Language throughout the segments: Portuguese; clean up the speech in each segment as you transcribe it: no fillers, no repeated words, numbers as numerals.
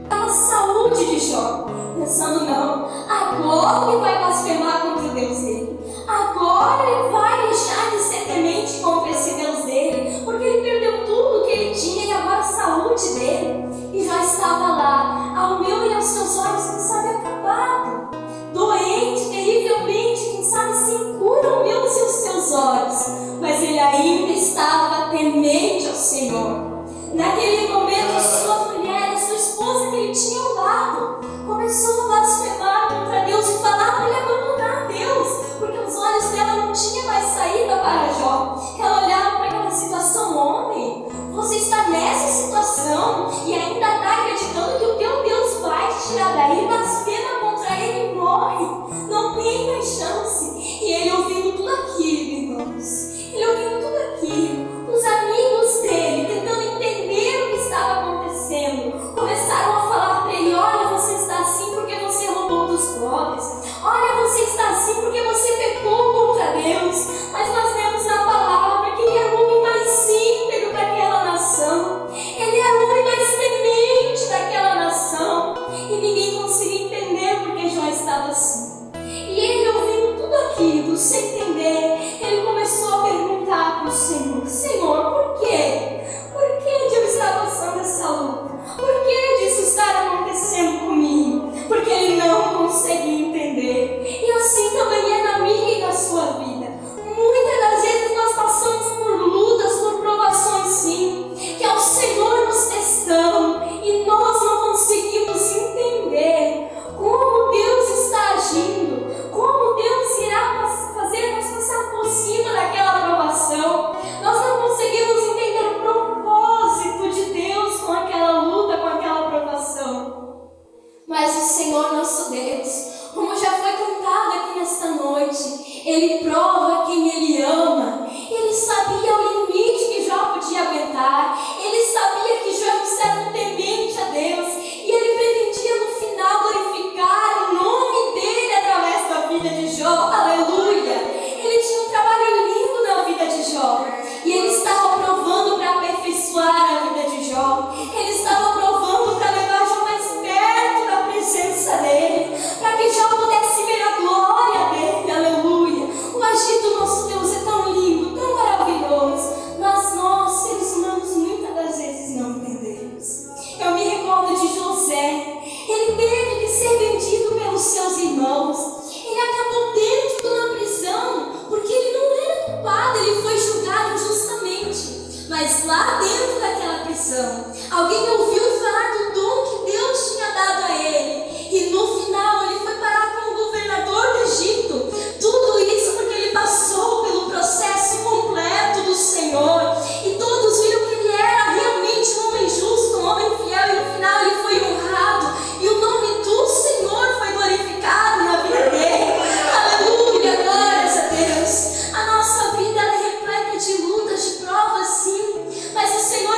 A saúde de Jó, pensando não, agora ele vai blasfemar contra o Deus dele. Agora ele vai deixar de ser temente contra esse Deus dele, porque ele perdeu tudo que ele tinha e agora a saúde dele. E Jó estava lá, ao meu e aos seus olhos, quem sabe acabado, doente, terrivelmente, quem sabe sem cura ao meu e aos seus olhos. Mas ele ainda estava temente ao Senhor. Naquele momento, a sua mulher, a sua esposa que ele tinha ao lado, começou a blasfemar contra Deus e falar para ele abandonar Deus, porque os olhos dela não tinham mais saída para Jó. Ela olhava para aquela situação: homem, você está nessa situação e ainda está acreditando que o teu Deus vai te tirar daí, blasfema contra ele e morre. Não tem mais chance. E ele ouvindo tudo aquilo, irmãos, ele ouvindo tudo aquilo, os amigos dele tentando entender o que estava acontecendo, começaram a falar para ele: olha, você está assim porque você roubou dos pobres, olha, você está assim porque você pecou contra Deus. Mas nós vemos na palavra que ele era o homem mais íntegro daquela nação, ele era o homem mais temente daquela nação, e ninguém conseguia entender porque Jó estava assim. E ele, ouvindo tudo aquilo, sem entender, ele começou a perguntar para o Senhor: Senhor, por quê? Por que eu estava passando essa luta? Por que disso está acontecendo comigo? Porque ele não conseguia entender. E assim também é na minha e na sua vida. Muitas das vezes nós passamos por lutas, por provações, sim, que é o Senhor nos testando, e nós não conseguimos entender como Deus está agindo, como Deus irá fazer nos passar por cima daquela provação. Nós não conseguimos entender o propósito de Deus com aquela luta, com aquela provação. Mas o Senhor nosso Deus, como já foi cantado aqui nesta noite, Ele prova quem Ele ama. Ele sabia o limite que Jó podia aguentar. Ele sabia que Jó estava temente a Deus, e ele pretendia no final glorificar o nome dele através da vida de Jó. Aleluia! Ele tinha um trabalho lindo na vida de Jó, e ele estava provando para aperfeiçoar a vida de Jó. Ele estava provando para levar Jó mais perto da presença dele, para que Jó pudesse ver a glória dele. Aleluia! O agir do nosso Deus é tão lindo, tão maravilhoso, mas nós, seres humanos, muitas das vezes não entendemos. Eu me recordo de José. Ele teve que ser vendido pelos seus irmãos. Ele acabou dentro de uma prisão, porque ele não era culpado, ele foi julgado injustamente. Mas lá dentro daquela prisão, alguém ouviu falar do dom que Deus tinha dado a ele. E no final ele foi parar como governador do Egito. Tudo isso porque ele passou pelo processo completo do Senhor. E todos viram que ele era realmente um homem justo, um homem fiel. E no final ele foi honrado. E o nome do Senhor foi glorificado na vida dele. Aleluia, glórias a Deus. A nossa vida ela é repleta de lutas, de provas, sim. Mas o Senhor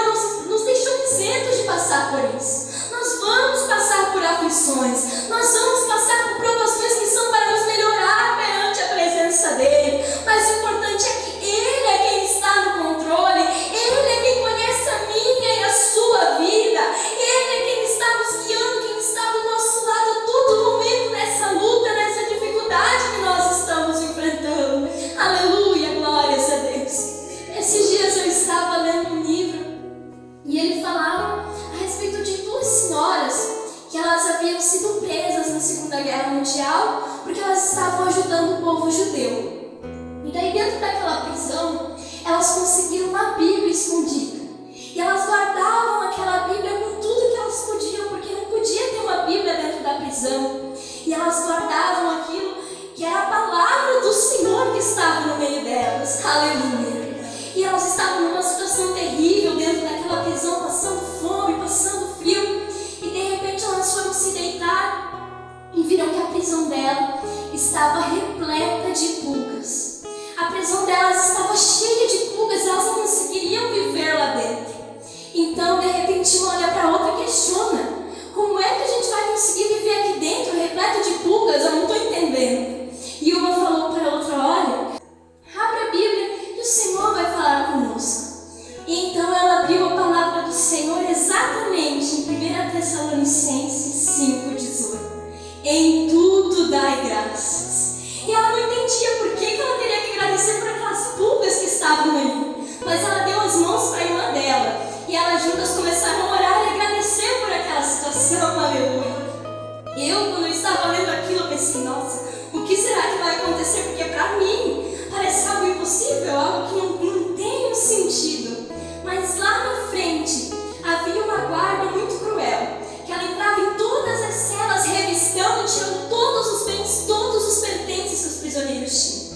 nos deixou isentos de passar por isso. Nós vamos passar por aflições. Nós vamos passar por provações que são para nos melhorar perante a presença dele. Mas o importante é que Ele é quem está no controle. Ele é quem conhece a minha e a sua vida. Ele é quem está nos guiando, quem está do nosso lado a todo momento nessa luta, nessa dificuldade que nós estamos enfrentando. Aleluia, glórias a Deus. Esses dias eu estava lendo um livro e ele falava a respeito de duas senhoras que elas haviam sido presas na Segunda Guerra Mundial porque elas estavam ajudando o povo judeu. E daí dentro daquela prisão elas conseguiram uma Bíblia escondida. E elas guardavam aquela Bíblia com tudo que elas podiam, porque não podia ter uma Bíblia dentro da prisão. E elas guardavam aquilo que era a palavra do Senhor que estava no meio delas. Aleluia! E elas estavam numa situação terrível dentro daquela prisão, passando fome, passando frio. E de repente elas foram se deitar e viram que a prisão dela estava repleta de pulgas. A prisão delas estava cheia de pulgas, elas não conseguiriam viver lá dentro. Então, de repente, uma olha para a outra e questiona: como é que a gente vai conseguir viver aqui dentro, repleto de pulgas? Eu não estou entendendo. E uma falou para a outra: olha, abra a Bíblia e o Senhor vai falar conosco. Quando eu estava lendo aquilo, eu pensei, nossa, o que será que vai acontecer? Porque para mim parece algo impossível, algo que não tem um sentido. Mas lá na frente havia uma guarda muito cruel, que ela entrava em todas as celas revistando, tirando todos os bens, todos os pertences que os prisioneiros tinham.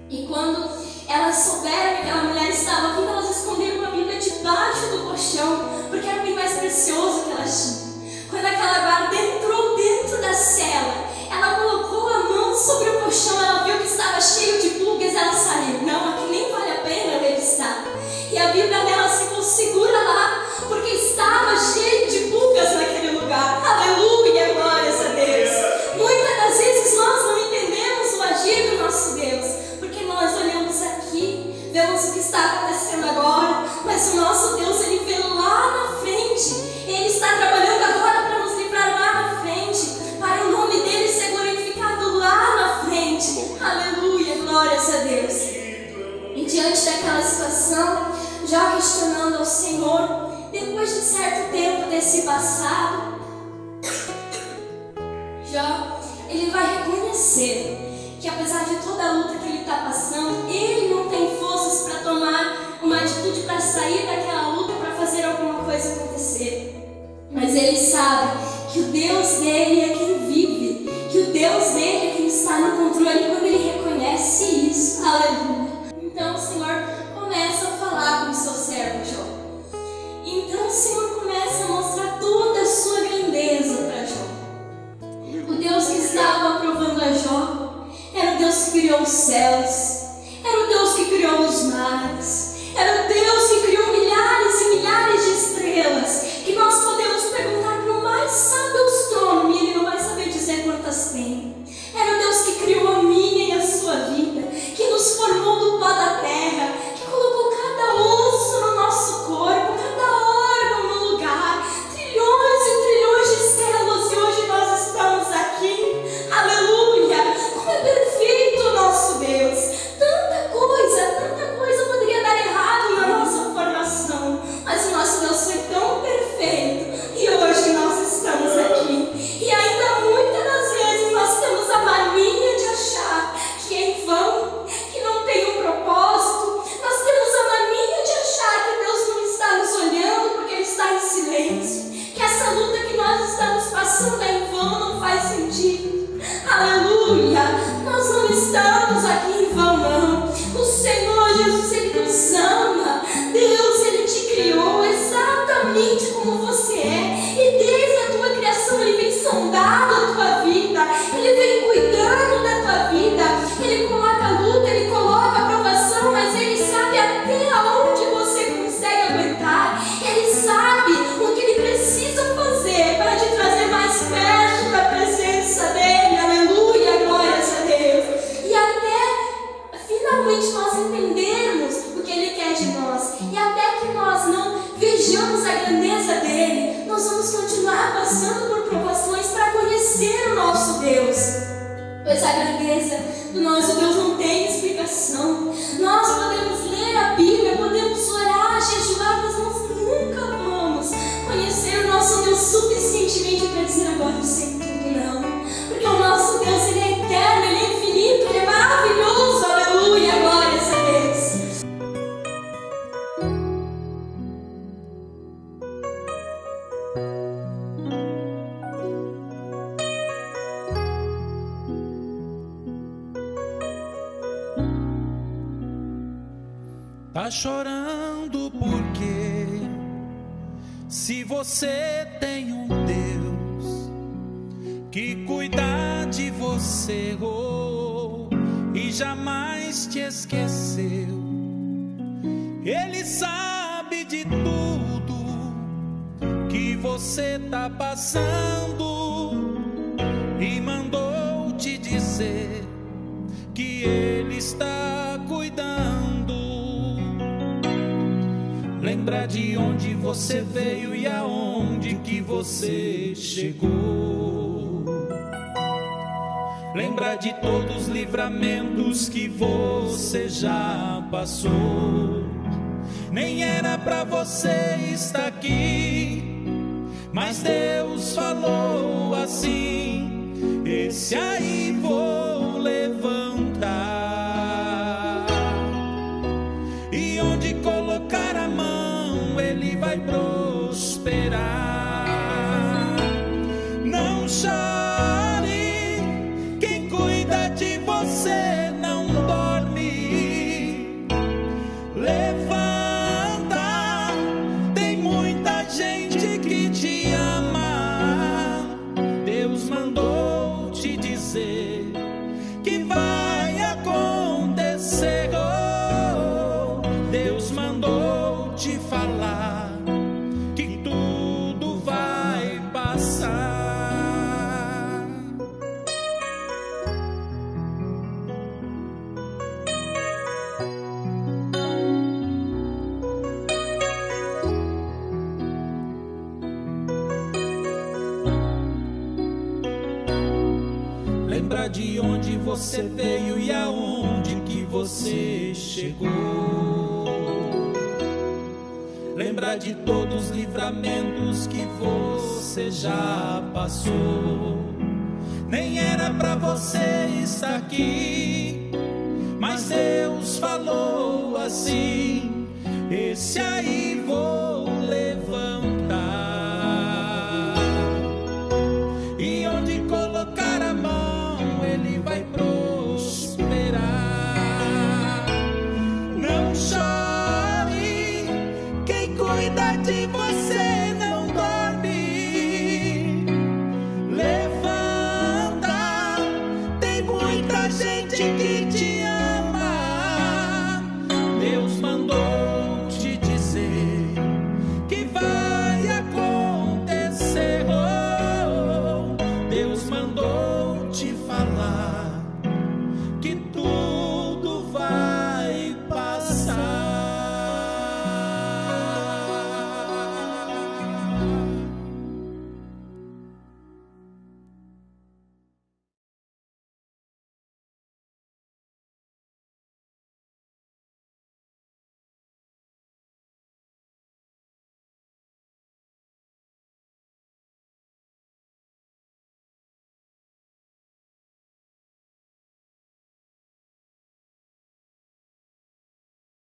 E quando elas souberam que aquela mulher estava vindo, elas esconderam a Bíblia debaixo do colchão, porque era o bem mais precioso que elas tinham. Quando aquela guarda entrou dentro da cela, ela colocou a mão sobre o colchão, ela viu que estava cheio de pulgas, ela saiu. Não, aqui nem vale a pena eu revistar. E a Bíblia dela ficou segura lá, porque estava cheio de pulgas naquele lugar. Aleluia, glórias a Deus. Muitas das vezes nós não entendemos o agir do nosso Deus, porque nós olhamos aqui, vemos o que está acontecendo agora, mas o nosso Deus, Ele vê lá na frente. Ele está trabalhando agora para nos livrar lá na frente, para o nome dele ser glorificado lá na frente. Aleluia, glórias a Deus. E diante daquela situação, Jó questionando ao Senhor, depois de certo tempo desse passado, Jó, ele vai reconhecer que apesar de toda a luta que ele está passando, ele não tem forças para tomar uma atitude para sair daquela luta, para fazer alguma coisa acontecer. Mas ele sabe que o Deus dele é quem vive, que o Deus dele é quem está no controle. Quando ele reconhece isso, aleluia, então o Senhor começa a falar com o seu servo Jó. Então o Senhor começa a mostrar toda a sua grandeza para Jó. O Deus que estava aprovando a Jó era o Deus que criou os céus, era o Deus que criou os mares, era o Deus que criou milhares e milhares de estrelas, que nós podemos perguntar para o mais sábio astrônomo e ele não vai saber dizer quantas tem. Era o Deus que criou a minha e a sua vida, que nos formou do pó da terra, que colocou cada osso no nosso corpo, cada órgão no lugar, trilhões e trilhões de estrelas, e hoje nós estamos aqui. Aleluia! Como é perfeito o nosso Deus! Tanta coisa poderia dar errado na nossa formação, mas o nosso Deus foi tão perfeito e hoje nós estamos aqui. E ainda muitas das vezes nós temos a mania de achar que é em vão, que não tem um propósito. Nós temos a mania de achar que Deus não está nos olhando porque Ele está em silêncio, que essa luta que nós estamos passando é em vão, não faz sentido. Aleluia! Nós não estamos aqui em vão, não. O Senhor Jesus, Ele nos ama. Deus, Ele te criou exatamente como você é. E desde a tua criação Ele vem sondando a tua vida, Ele vem cuidando da tua vida. Ele coloca luta, Ele coloca aprovação, mas Ele sabe até onde você consegue aguentar. Ele sabe o que Ele precisa fazer para te trazer mais perto da presença dEle. Aleluia, glórias a Deus. E até finalmente nós entendermos o que Ele quer de nós, e até que nós não vejamos a grandeza dEle, nós vamos continuar passando por provações para conhecer o nosso Deus. Pois a grandeza do nosso Deus não tem explicação. Nós podemos ler a Bíblia, podemos orar, jejuar, mas nós nunca vamos conhecer o nosso Deus suficientemente para dizer agora eu sei tudo, não. Porque o nosso Deus, Ele é eterno, Ele é infinito, Ele é maravilhoso. Aleluia, glórias a Deus. Tá chorando porque se você tem um Deus que cuida de você e jamais te esqueceu, Ele sabe de tudo que você tá passando e mandou te dizer que Ele está cuidando. Lembra de onde você veio e aonde que você chegou. Lembra de todos os livramentos que você já passou. Nem era pra você estar aqui, mas Deus falou assim: esse aí vou levantar. E onde colocar a mão, ele vai prosperar. Não chore, quem cuida de você não dorme. Levanta, tem muita gente que te ama. Deus mandou te dizer que vai acontecer. Oh, Deus mandou te falar que tudo vai passar. Lembra de onde você veio e aonde que você chegou. Lembra de todos os livramentos que você já passou. Nem era pra você estar aqui, mas Deus falou assim: esse aí vou levantar. E onde colocar a mão, ele vai prosperar. Não chore, quem cuida de você